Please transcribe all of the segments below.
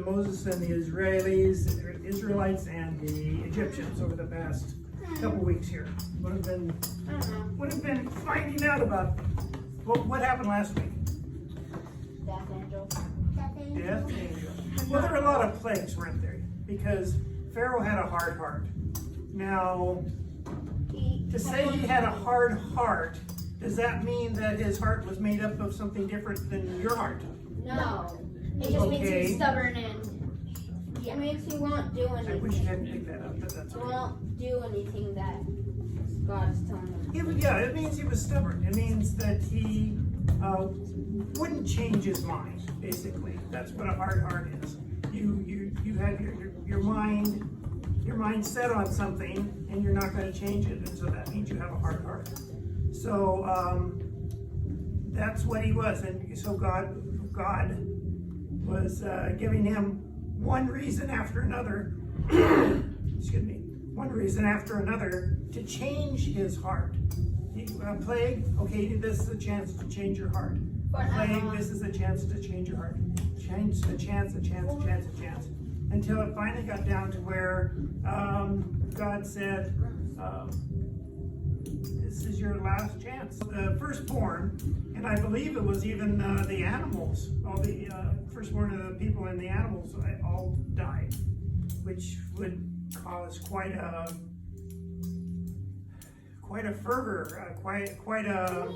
Moses and the Israelites and the Egyptians over the past couple weeks here? What have been finding out about what happened last week? Death angel. Death angel. Well, there were a lot of plagues, weren't there? Because Pharaoh had a hard heart. Now, to say he had a hard heart, does that mean that his heart was made up of something different than your heart? No. It just means he's stubborn and it makes he won't do anything. I wish you hadn't picked that up, but that's okay. He won't do anything that God is telling him. It means he was stubborn. It means that he wouldn't change his mind, basically. That's what a hard heart is. You have your mind set on something and you're not going to change it, and so that means you have a hard heart. So that's what he was, and so God was giving him one reason after another, excuse me, one reason after another to change his heart. Plague, okay, this is a chance to change your heart. Plague, this is a chance to change your heart. Change a chance, until it finally got down to where God said, this is your last chance. The firstborn, and I believe it was even the animals, all the firstborn of the people and the animals all died, which would cause quite a fervor, quite a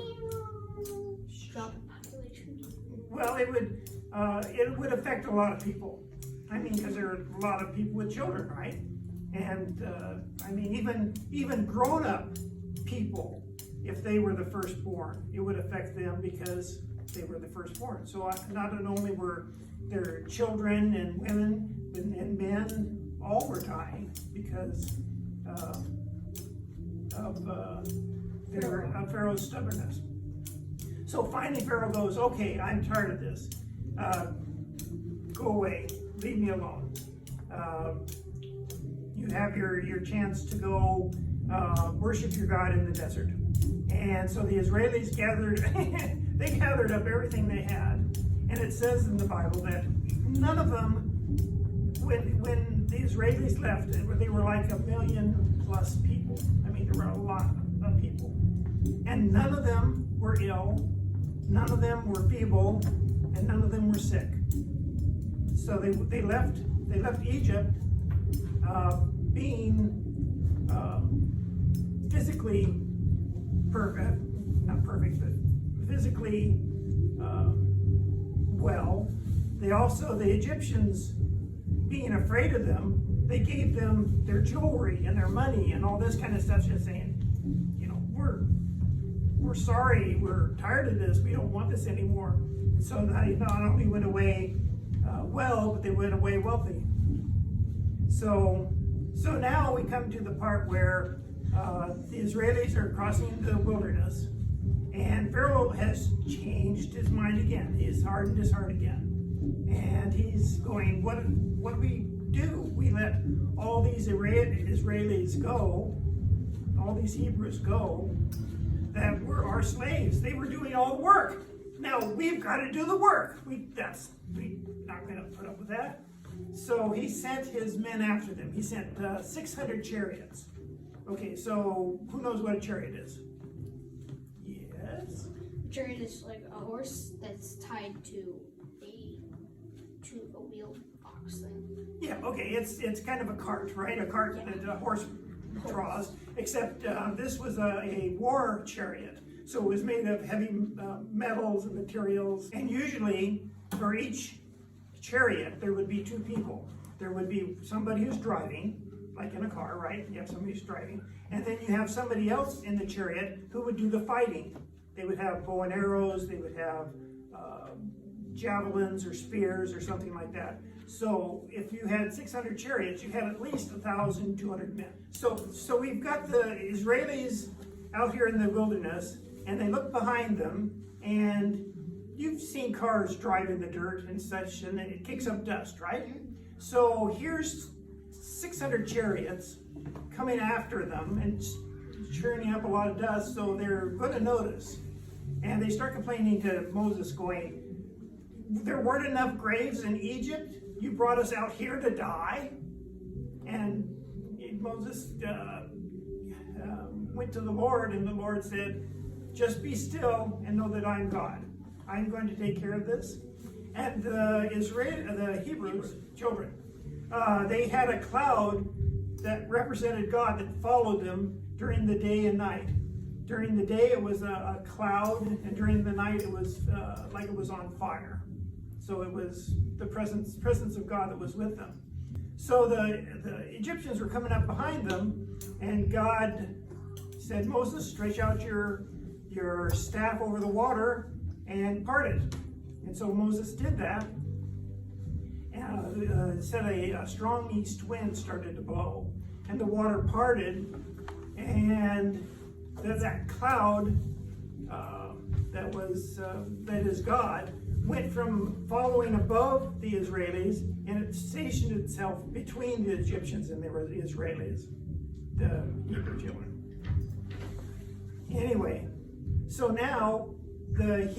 Drop in population. well, it would affect a lot of people. I mean, because there are a lot of people with children, right? And I mean, even grown-up people, if they were the firstborn, it would affect them because they were the firstborn. So not only were their children and women and men, all were dying because of Pharaoh's stubbornness. So finally Pharaoh goes, okay, I'm tired of this. Go away, leave me alone. You have your chance to go worship your God in the desert. And so the Israelis gathered, they gathered up everything they had. And it says in the Bible that none of them, when the Israelis left, they were like 1 million plus people. I mean, there were a lot of people. And none of them were ill, none of them were feeble, and none of them were sick. So they left Egypt being physically perfect, not perfect, but physically well. The Egyptians, being afraid of them, they gave them their jewelry and their money and all this kind of stuff, just saying, you know, we're sorry, we're tired of this, we don't want this anymore. And so they not only went away well, but they went away wealthy. So now we come to the part where the Israelis are crossing the wilderness, and Pharaoh has changed his mind again. He has hardened his heart again. And he's going, what do we do? We let all these Israelis go, all these Hebrews go, that were our slaves. They were doing all the work. Now we've got to do the work. We're not going to put up with that. So he sent his men after them. He sent 600 chariots. Okay, so who knows what a chariot is? Yes? Chariot is like a horse that's tied to a wheeled ox thing. Yeah, okay, it's kind of a cart, right? A cart that a horse draws, except this was a war chariot. So it was made of heavy metals and materials. And usually, for each chariot, there would be two people. There would be somebody who's driving, like in a car, right? You have somebody who's driving. And then you have somebody else in the chariot who would do the fighting. They would have bow and arrows, they would have javelins or spears or something like that. So if you had 600 chariots, you had at least 1,200 men. So we've got the Israelis out here in the wilderness, and they look behind them, and you've seen cars drive in the dirt and such, and it kicks up dust, right? So here's 600 chariots coming after them and churning up a lot of dust, so they're going to notice. And they start complaining to Moses, going, there weren't enough graves in Egypt you brought us out here to die? And Moses went to the Lord, and the Lord said, just be still and know that I'm God. I'm going to take care of this. And the Hebrews, children, they had a cloud that represented God that followed them during the day and night. During the day it was a cloud, and during the night it was like it was on fire. So it was the presence of God that was with them. So the Egyptians were coming up behind them, and God said, Moses, stretch out your staff over the water and part it. And so Moses did that. And said a strong east wind started to blow, and the water parted, and that cloud that is God went from following above the Israelis, and it stationed itself between the Egyptians and the Israelis, the Hebrew children. Anyway, so now the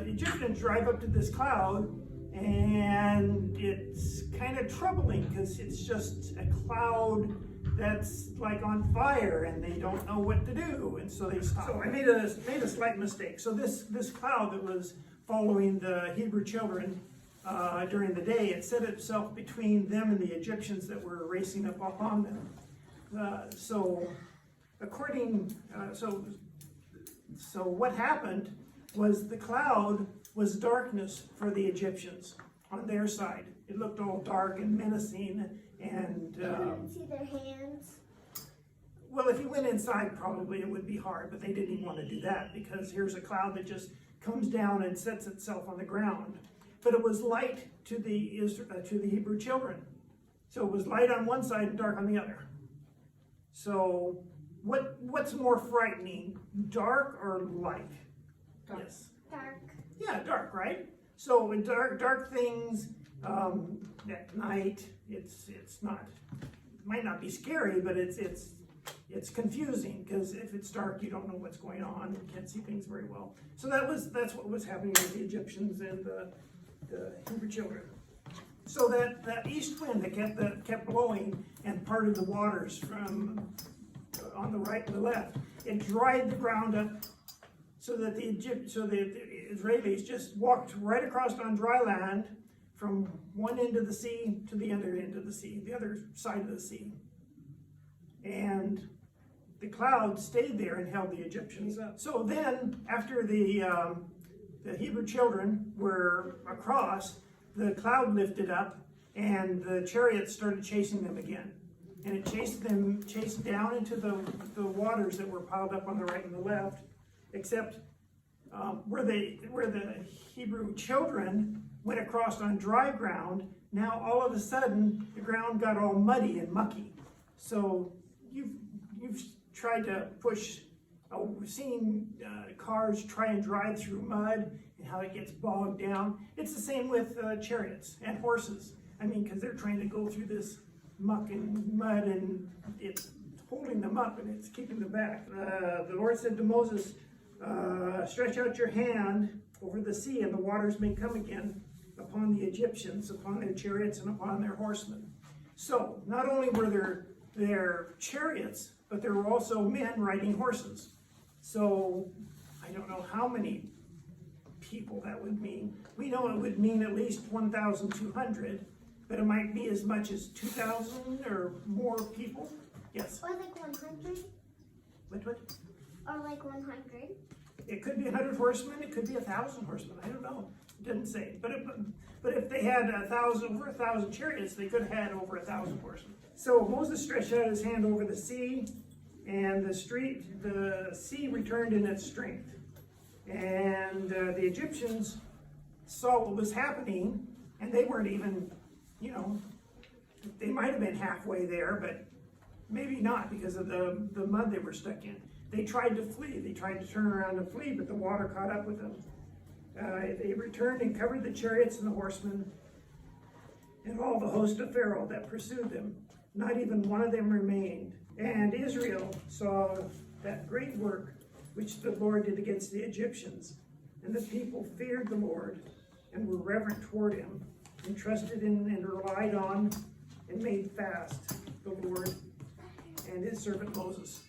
Egyptians drive up to this cloud, and it's kind of troubling because it's just a cloud that's like on fire, and they don't know what to do, and so they stop. So I made a slight mistake. So this cloud that was following the Hebrew children during the day, it set itself between them and the Egyptians that were racing up upon them. So what happened was the cloud was darkness for the Egyptians on their side. It looked all dark and menacing, and You couldn't see their hands. well, if you went inside, probably it would be hard, but they didn't want to do that because here's a cloud that just comes down and sets itself on the ground. But it was light to the Hebrew children. So it was light on one side and dark on the other. So what's more frightening, dark or light? Dark. Yes. Dark. Yeah, dark, right? So in dark things at night, it's not. It might not be scary, but it's confusing because if it's dark, you don't know what's going on. You can't see things very well. So that's what was happening with the Egyptians and the Hebrew children. So that east wind that kept blowing and parted the waters from on the right and the left, it dried the ground up so that the Israelis just walked right across on dry land from one end of the sea to the other end of the sea, the other side of the sea. And the cloud stayed there and held the Egyptians up. So then, after the Hebrew children were across, the cloud lifted up, and the chariots started chasing them again. And it chased down into the waters that were piled up on the right and the left, except where the Hebrew children went across on dry ground. Now all of a sudden the ground got all muddy and mucky. So you've tried to push. We've seen cars try and drive through mud and how it gets bogged down. It's the same with chariots and horses. I mean, because they're trying to go through this muck and mud, and it's holding them up and it's keeping them back. The Lord said to Moses, stretch out your hand over the sea, and the waters may come again upon the Egyptians, upon their chariots, and upon their horsemen. So, not only were there chariots, but there were also men riding horses. So, I don't know how many people that would mean. We know it would mean at least 1,200, but it might be as much as 2,000 or more people. Yes? Or like 100. What? Or like 100. It could be 100 horsemen, it could be 1,000 horsemen, I don't know. It didn't say. But if they had over 1,000 chariots, they could have had over 1,000 horsemen. So Moses stretched out his hand over the sea, and the sea returned in its strength. And the Egyptians saw what was happening, and they weren't even, they might have been halfway there, but maybe not because of the mud they were stuck in. They tried to flee. They tried to turn around and flee, but the water caught up with them. They returned and covered the chariots and the horsemen and all the host of Pharaoh that pursued them. Not even one of them remained. And Israel saw that great work which the Lord did against the Egyptians. And the people feared the Lord and were reverent toward him. entrusted in and relied on and made fast the Lord and his servant Moses.